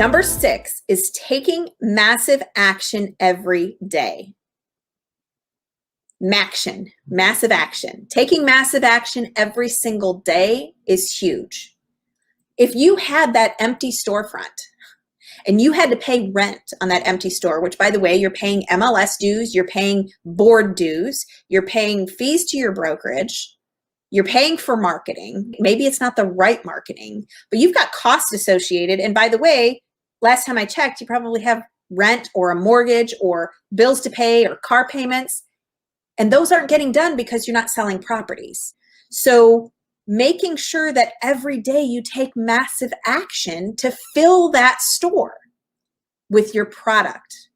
Number 6 is taking massive action every day. Massive action. Taking massive action every single day is huge. If you had that empty storefront and you had to pay rent on that empty store, which by the way, you're paying MLS dues, you're paying board dues, you're paying fees to your brokerage, you're paying for marketing. Maybe it's not the right marketing, but you've got costs associated. And by the way, last time I checked, you probably have rent or a mortgage or bills to pay or car payments. And those aren't getting done because you're not selling properties. So making sure that every day you take massive action to fill that store with your product,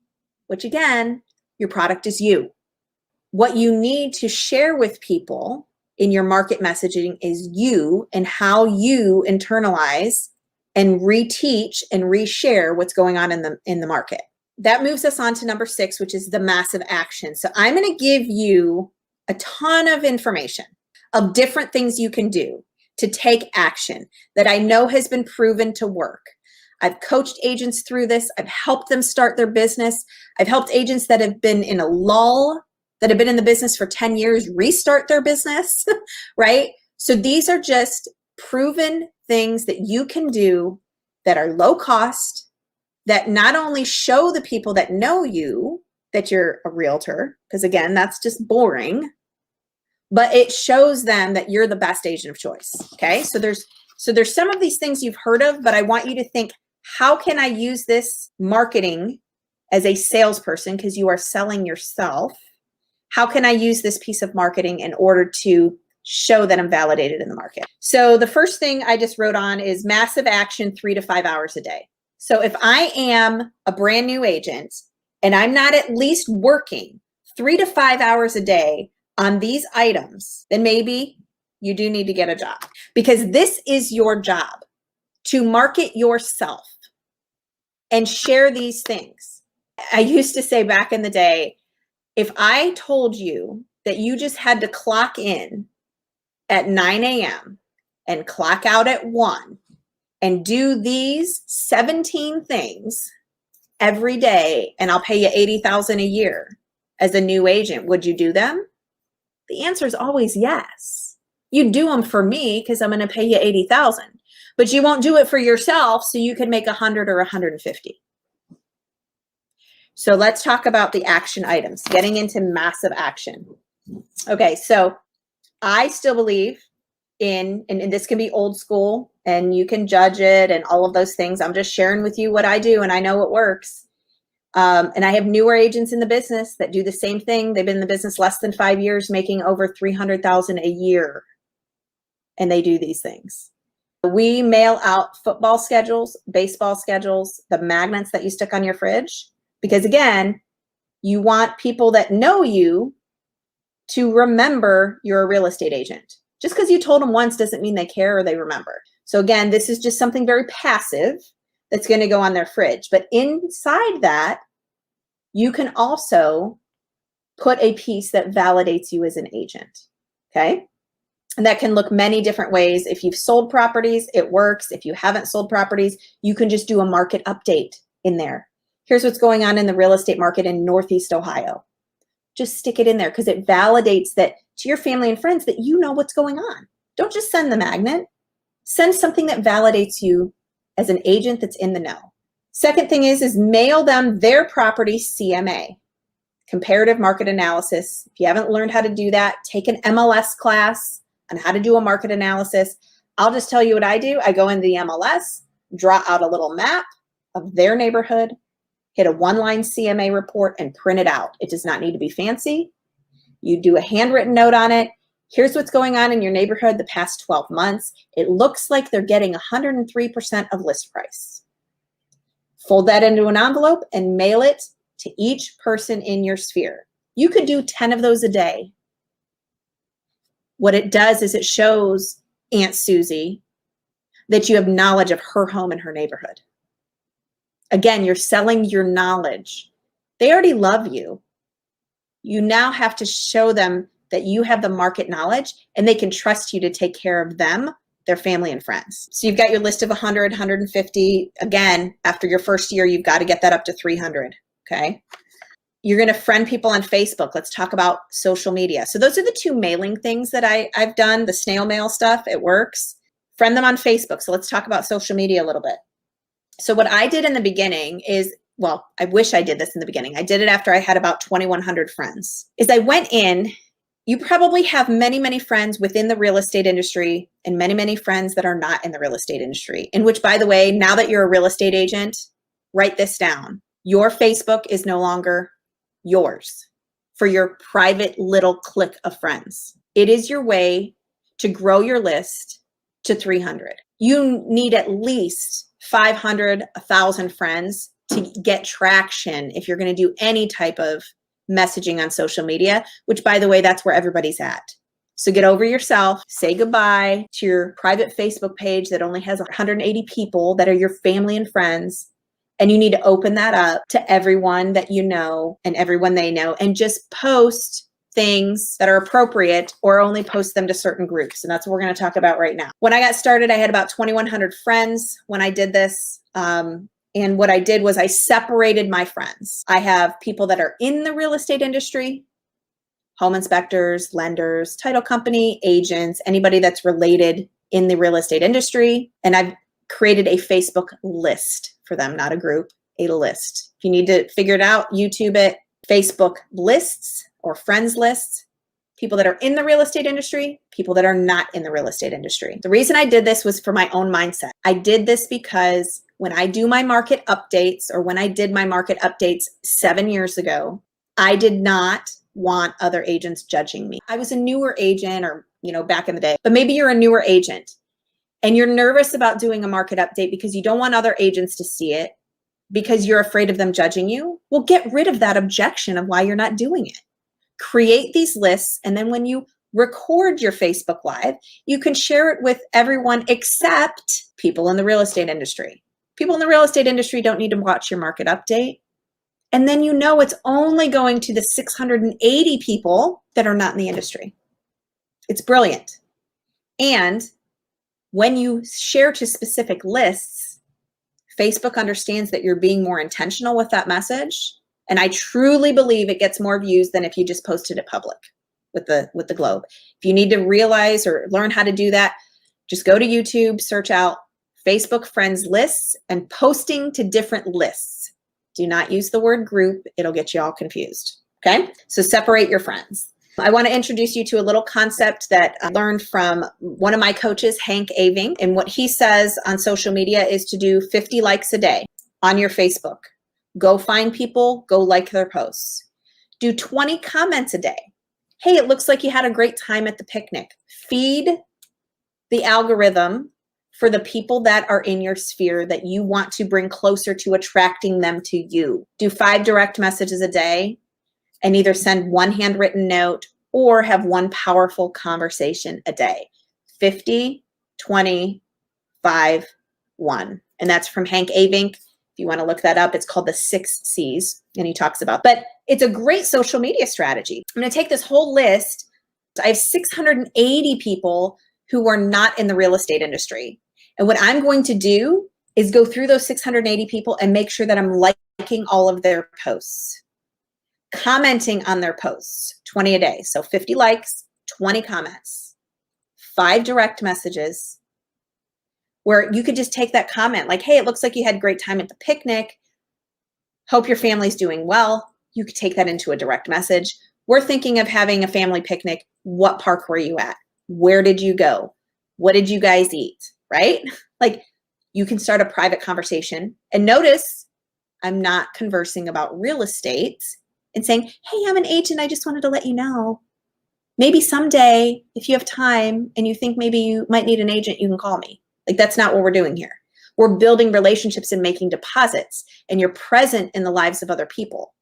which again, your product is you. What you need to share with people in your market messaging is you and how you internalize and reteach and reshare what's going on in the market. That moves us on to number 6, which is the massive action. So I'm going to give you a ton of information of different things you can do to take action that I know has been proven to work. I've coached agents through this. I've helped them start their business. I've helped agents that have been in a lull, that have been in the business for 10 years, restart their business, right? So these are just proven things that you can do that are low cost, that not only show the people that know you that you're a realtor, because again, that's just boring, but it shows them that you're the best agent of choice, okay? So there's some of these things you've heard of, but I want you to think, how can I use this marketing as a salesperson, because you are selling yourself? How can I use this piece of marketing in order to show that I'm validated in the market? So the first thing I just wrote on is massive action 3 to 5 hours a day. So if I am a brand new agent and I'm not at least working 3 to 5 hours a day on these items, then maybe you do need to get a job, because this is your job, to market yourself and share these things. I used to say back in the day, if I told you that you just had to clock in at 9 a.m. and clock out at 1 and do these 17 things every day, and I'll pay you $80,000 a year as a new agent, would you do them? The answer is always yes. You do them for me because I'm going to pay you $80,000, but you won't do it for yourself so you can make 100 or 150. So let's talk about the action items, getting into massive action. Okay, so I still believe in, and this can be old school and you can judge it and all of those things. I'm just sharing with you what I do and I know it works. And I have newer agents in the business that do the same thing. They've been in the business less than 5 years, making over $300,000 a year. And they do these things. We mail out football schedules, baseball schedules, the magnets that you stick on your fridge. Because again, you want people that know you to remember you're a real estate agent. Just because you told them once doesn't mean they care or they remember. So again, this is just something very passive that's going to go on their fridge. But inside that, you can also put a piece that validates you as an agent, okay? And that can look many different ways. If you've sold properties, it works. If you haven't sold properties, you can just do a market update in there. Here's what's going on in the real estate market in Northeast Ohio. Just stick it in there because it validates that to your family and friends that you know what's going on. Don't just send the magnet. Send something that validates you as an agent that's in the know. Second thing is mail them their property CMA, comparative market analysis. If you haven't learned how to do that, take an MLS class on how to do a market analysis. I'll just tell you what I do. I go into the MLS, draw out a little map of their neighborhood, hit a one-line CMA report and print it out. It does not need to be fancy. You do a handwritten note on it. Here's what's going on in your neighborhood the past 12 months. It looks like they're getting 103% of list price. Fold that into an envelope and mail it to each person in your sphere. You could do 10 of those a day. What it does is it shows Aunt Susie that you have knowledge of her home and her neighborhood. Again, you're selling your knowledge. They already love you. You now have to show them that you have the market knowledge and they can trust you to take care of them their family and friends. So you've got your list of 100, 150. Again, after your first year, you've got to get that up to 300, okay? You're going to friend people on Facebook. Let's talk about social media. So those are the two mailing things that I've done, the snail mail stuff. It works. Friend them on Facebook. So let's talk about social media a little bit. So what I did in the beginning is, well, I wish I did this in the beginning. I did it after I had about 2,100 friends, is I went in. You probably have many, many friends within the real estate industry and many, many friends that are not in the real estate industry. In which, by the way, now that you're a real estate agent, write this down. Your Facebook is no longer yours for your private little clique of friends. It is your way to grow your list to 300. You need at least 500, 1,000 friends to get traction if you're going to do any type of messaging on social media, which, by the way, that's where everybody's at. So get over yourself, say goodbye to your private Facebook page that only has 180 people that are your family and friends. And you need to open that up to everyone that you know and everyone they know, and just post things that are appropriate, or only post them to certain groups. And that's what we're going to talk about right now. When I got started, I had about 2,100 friends when I did this. And what I did was I separated my friends. I have people that are in the real estate industry, home inspectors, lenders, title company, agents, anybody that's related in the real estate industry. And I've created a Facebook list for them, not a group, a list. If you need to figure it out, YouTube it, Facebook lists or friends lists, people that are in the real estate industry, people that are not in the real estate industry. The reason I did this was for my own mindset. I did this because when I do my market updates, or when I did my market updates 7 years ago, I did not want other agents judging me. I was a newer agent, or, back in the day, but maybe you're a newer agent and you're nervous about doing a market update because you don't want other agents to see it because you're afraid of them judging you. Well, get rid of that objection of why you're not doing it. Create these lists, and then when you record your Facebook Live, you can share it with everyone except people in the real estate industry. People in the real estate industry don't need to watch your market update. And then it's only going to the 680 people that are not in the industry. It's brilliant. And when you share to specific lists, Facebook understands that you're being more intentional with that message. And I truly believe it gets more views than if you just posted it public with the globe. If you need to realize or learn how to do that, just go to YouTube, search out Facebook friends lists and posting to different lists. Do not use the word group. It'll get you all confused. Okay? So separate your friends. I want to introduce you to a little concept that I learned from one of my coaches, Hank Aving. And what he says on social media is to do 50 likes a day on your Facebook. Go find people, go like their posts. Do 20 comments a day. Hey, it looks like you had a great time at the picnic. Feed the algorithm for the people that are in your sphere that you want to bring closer to attracting them to you. Do 5 direct messages a day and either send one handwritten note or have one powerful conversation a day. 50, 20, 5, 1. And that's from Hank Avink. If you want to look that up, it's called the 6 C's, and he talks about. But it's a great social media strategy. I'm going to take this whole list. I have 680 people who are not in the real estate industry. And what I'm going to do is go through those 680 people and make sure that I'm liking all of their posts, commenting on their posts, 20 a day. So 50 likes, 20 comments, 5 direct messages, where you could just take that comment like, hey, it looks like you had a great time at the picnic. Hope your family's doing well. You could take that into a direct message. We're thinking of having a family picnic. What park were you at? Where did you go? What did you guys eat? Right? Like, you can start a private conversation. And notice, I'm not conversing about real estate and saying, hey, I'm an agent. I just wanted to let you know. Maybe someday, if you have time and you think maybe you might need an agent, you can call me. Like, that's not what we're doing here. We're building relationships and making deposits, and you're present in the lives of other people.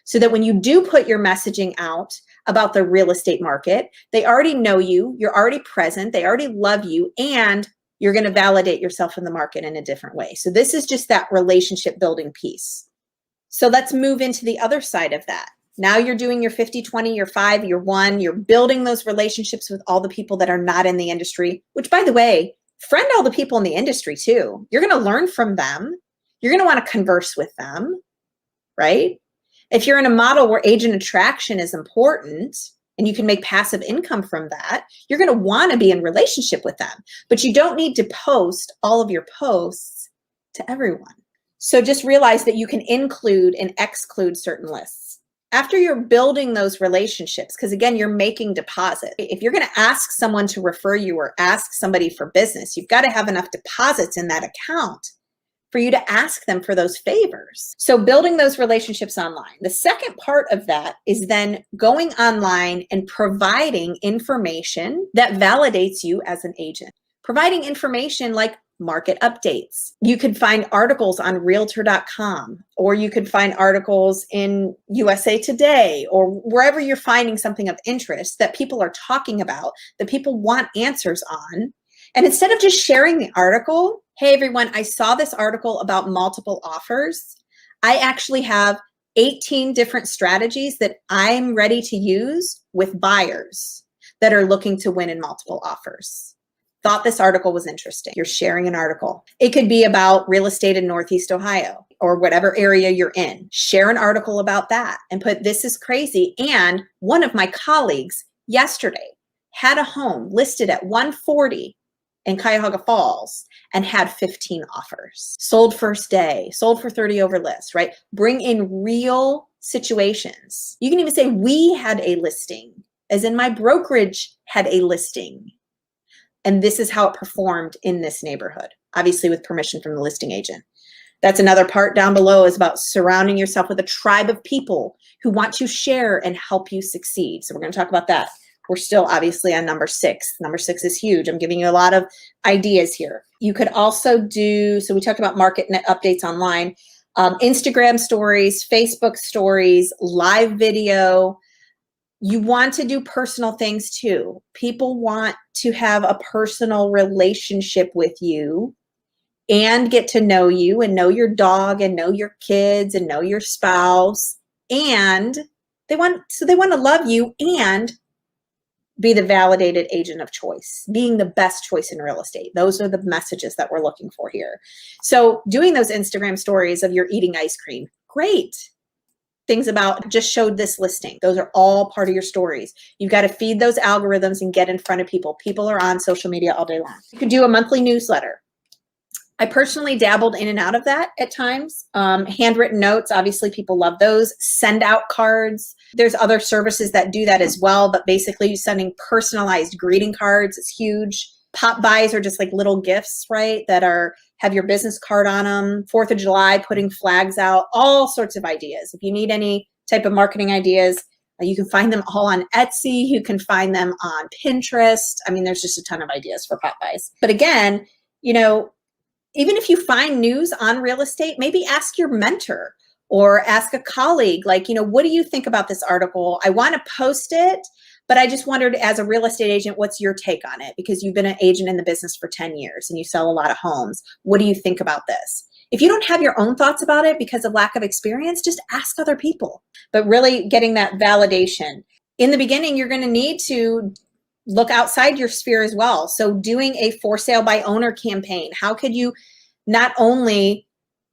So that when you do put your messaging out about the real estate market, they already know you, you're already present, they already love you, and you're going to validate yourself in the market in a different way. So this is just that relationship building piece. So let's move into the other side of that. Now you're doing your 50-20, your 5, your 1. You're building those relationships with all the people that are not in the industry, which, by the way, friend all the people in the industry too. You're going to learn from them. You're going to want to converse with them, right? If you're in a model where agent attraction is important and you can make passive income from that, you're going to want to be in relationship with them. But you don't need to post all of your posts to everyone. So just realize that you can include and exclude certain lists. After you're building those relationships, because again, you're making deposits. If you're going to ask someone to refer you or ask somebody for business, you've got to have enough deposits in that account for you to ask them for those favors. So building those relationships online. The second part of that is then going online and providing information that validates you as an agent. Providing information like market updates. You could find articles on realtor.com, or you could find articles in USA Today, or wherever you're finding something of interest that people are talking about, that people want answers on. And instead of just sharing the article, hey everyone, I saw this article about multiple offers. I actually have 18 different strategies that I'm ready to use with buyers that are looking to win in multiple offers. Thought this article was interesting. You're sharing an article. It could be about real estate in Northeast Ohio or whatever area you're in. Share an article about that and put, this is crazy. And one of my colleagues yesterday had a home listed at 140 in Cuyahoga Falls and had 15 offers. Sold first day, sold for 30 over list, right? Bring in real situations. You can even say, we had a listing, as in my brokerage had a listing. And this is how it performed in this neighborhood, obviously with permission from the listing agent. That's another part down below, is about surrounding yourself with a tribe of people who want to share and help you succeed. So we're going to talk about that. We're still obviously on number 6. Number 6 is huge. I'm giving you a lot of ideas here. You could also do, so we talked about market net updates online, Instagram stories, Facebook stories, live video. You want to do personal things too. People want to have a personal relationship with you and get to know you and know your dog and know your kids and know your spouse. And they want to love you and be the validated agent of choice, being the best choice in real estate. Those are the messages that we're looking for here. So doing those Instagram stories of you're eating ice cream, great. Things about just showed this listing. Those are all part of your stories. You've got to feed those algorithms and get in front of people. People are on social media all day long. You could do a monthly newsletter. I personally dabbled in and out of that at times. Handwritten notes, obviously people love those. Send out cards. There's other services that do that as well, but basically sending personalized greeting cards is huge. Pop buys are just like little gifts, right? That have your business card on them. 4th of July, putting flags out, all sorts of ideas. If you need any type of marketing ideas, you can find them all on Etsy. You can find them on Pinterest. I mean, there's just a ton of ideas for pop buys. But again, even if you find news on real estate, maybe ask your mentor or ask a colleague, what do you think about this article? I want to post it, but I just wondered, as a real estate agent, what's your take on it? Because you've been an agent in the business for 10 years and you sell a lot of homes. What do you think about this? If you don't have your own thoughts about it because of lack of experience, just ask other people. But really getting that validation. In the beginning, you're going to need to look outside your sphere as well. So doing a for sale by owner campaign, how could you not only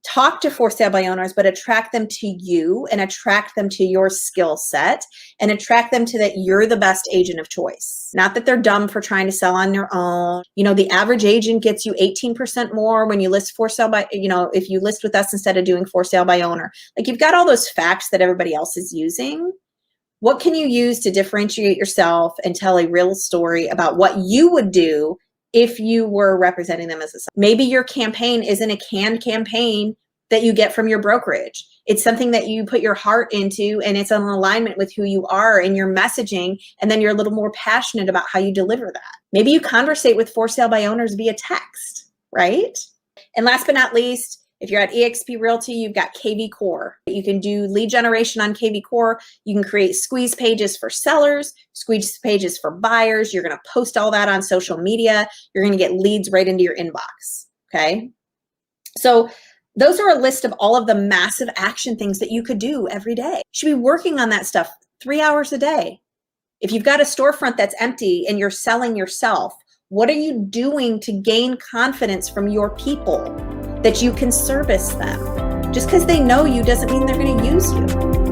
talk to for sale by owners, but attract them to you and attract them to your skill set and attract them to that you're the best agent of choice. Not that they're dumb for trying to sell on their own. The average agent gets you 18% more when you list for sale by, if you list with us instead of doing for sale by owner. Like, you've got all those facts that everybody else is using. What can you use to differentiate yourself and tell a real story about what you would do if you were representing them as a seller? Maybe your campaign isn't a canned campaign that you get from your brokerage. It's something that you put your heart into, and it's in alignment with who you are and your messaging, and then you're a little more passionate about how you deliver that. Maybe you conversate with for sale by owners via text, right? And last but not least, if you're at eXp Realty, you've got KV Core. You can do lead generation on KV Core. You can create squeeze pages for sellers, squeeze pages for buyers. You're going to post all that on social media. You're going to get leads right into your inbox, okay? So Those are a list of all of the massive action things that you could do every day. You should be working on that stuff 3 hours a day. If you've got a storefront that's empty and you're selling yourself, what are you doing to gain confidence from your people that you can service them? Just because they know you doesn't mean they're going to use you.